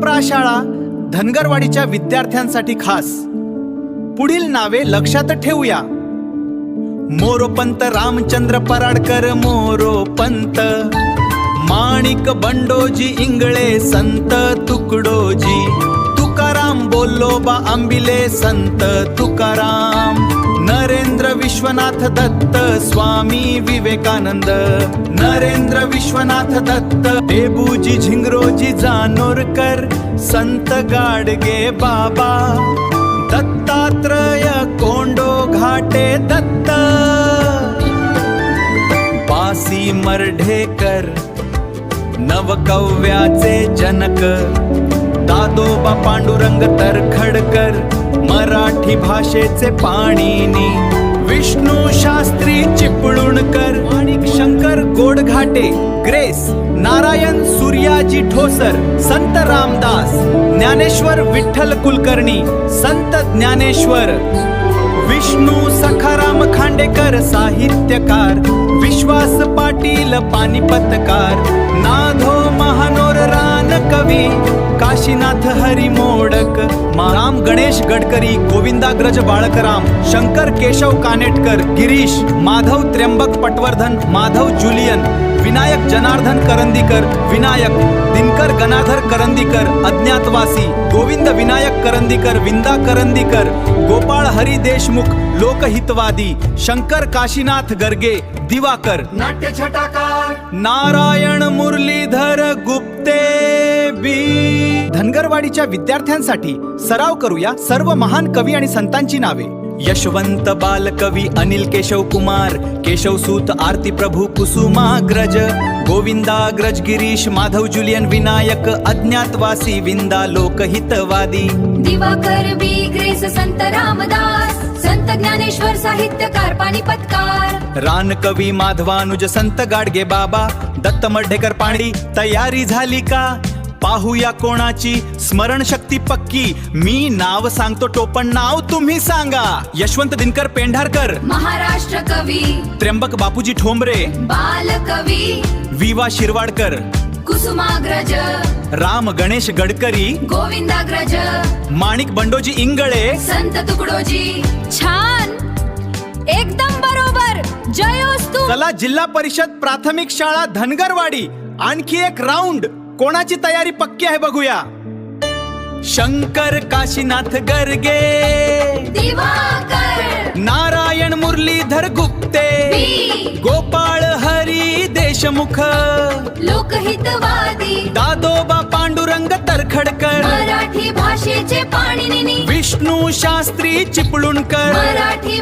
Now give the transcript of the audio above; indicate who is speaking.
Speaker 1: प्रशाळा धनगरवाडीच्या विद्यार्थ्यांसाठी खास. पुढील नावे लक्षात ठेवूया. मोरोपंत रामचंद्र पराडकर मोरोपंत, माणिक बंडोजी इंगळे संत तुकडोजी, तुकाराम बोल्लोबा आंबिले संत तुकाराम, नरेंद्र विश्वनाथ दत्त स्वामी विवेकानंद, नरेंद्र विश्वनाथ दत्त, डेबूजी झिंगरोजी जानोरकर संत गाडगे बाबा, दत्तात्रय कोंडो घाटे दत्त, बासी मर्ढेकर नवकव्याचे जनक, दादोबा पांडुरंग तरखडकर मराठी भाषेचे पाणिनी, विष्णू शास्त्री चिपळूणकर, माणिक शंकर गोडघाटे ग्रेस, नारायण सूर्याजी ठोसर संत रामदास, ज्ञानेश्वर विठ्ठल कुलकर्णी संत ज्ञानेश्वर, विष्णू सखाराम खांडेकर साहित्यकार, विश्वास पाटील पानिपतकार, नाधो महानोर रान कवी, काशीनाथ हरी मोडक, राम गणेश गडकरी, गोविंदाग्रज बाळकराम, शंकर केशव कानेटकर, गिरीश माधव त्र्यंबक पटवर्धन, माधव जुलियन, विनायक जनार्दन करंदीकर, विनायक दिनकर गणाधर करंदीकर अज्ञातवासी, गोविंद विनायक करंदीकर, विंदा करंदीकर, गोपाळ हरी देशमुख लोकहितवादी, शंकर काशीनाथ गर्गे दिवाकर,
Speaker 2: नाट्य छटाकार
Speaker 1: नारायण मुरलीधर गुप्ते बी. धनगरवाडीच्या विद्यार्थ्यांसाठी सराव करूया सर्व महान कवी आणि संतांची नावे. यशवंत बालकवी अनिल केशव कुमार, केशवसूत आरती प्रभू कुसुमाग्रज, गोविंदाग्रज गिरीश माधव जुलियन, विनायक अज्ञातवासी, विंदा लोकहितवादी,
Speaker 3: दिवाकर बी ग्रेस संत रामदास, संत ज्ञानेश्वर साहित्यकार पानिपतकार,
Speaker 1: रानकवी माधवानुज संत गाडगे बाबा, दत्त मर्ढेकर पाणी. तयारी झाली का? पाहूया कोणाची स्मरण शक्ती पक्की. मी नाव सांगतो टोपण नाव तुम्ही सांगा. यशवंत दिनकर पेंढारकर,
Speaker 3: महाराष्ट्र कवी
Speaker 1: त्र्यंबक बापूजी ठोंबरे,
Speaker 3: बालकवी
Speaker 1: विवा शिरवाडकर,
Speaker 3: कुसुमाग्रज
Speaker 1: राम गणेश गडकरी,
Speaker 3: गोविंदाग्रज
Speaker 1: माणिक बंडोजी इंगळे,
Speaker 3: संत तुकडोजी. छान, एकदम बरोबर, जयोस्तु.
Speaker 1: चला जिल्हा परिषद प्राथमिक शाळा धनगरवाडी आणखी एक राऊंड. कोणाची तयारी पक्की आहे बघूया. शंकर काशीनाथ गर्गे,
Speaker 3: दिवाकर
Speaker 1: नारायण मुरलीधर गुप्ते,
Speaker 3: बी.
Speaker 1: गोपाळ हरी देशमुख,
Speaker 3: लोकहितवादी,
Speaker 1: दादोबा पांडुरंग तरखडकर,
Speaker 3: मराठी भाषेचे पाणिनी,
Speaker 1: विष्णू शास्त्री चिपळूणकर,
Speaker 3: मराठी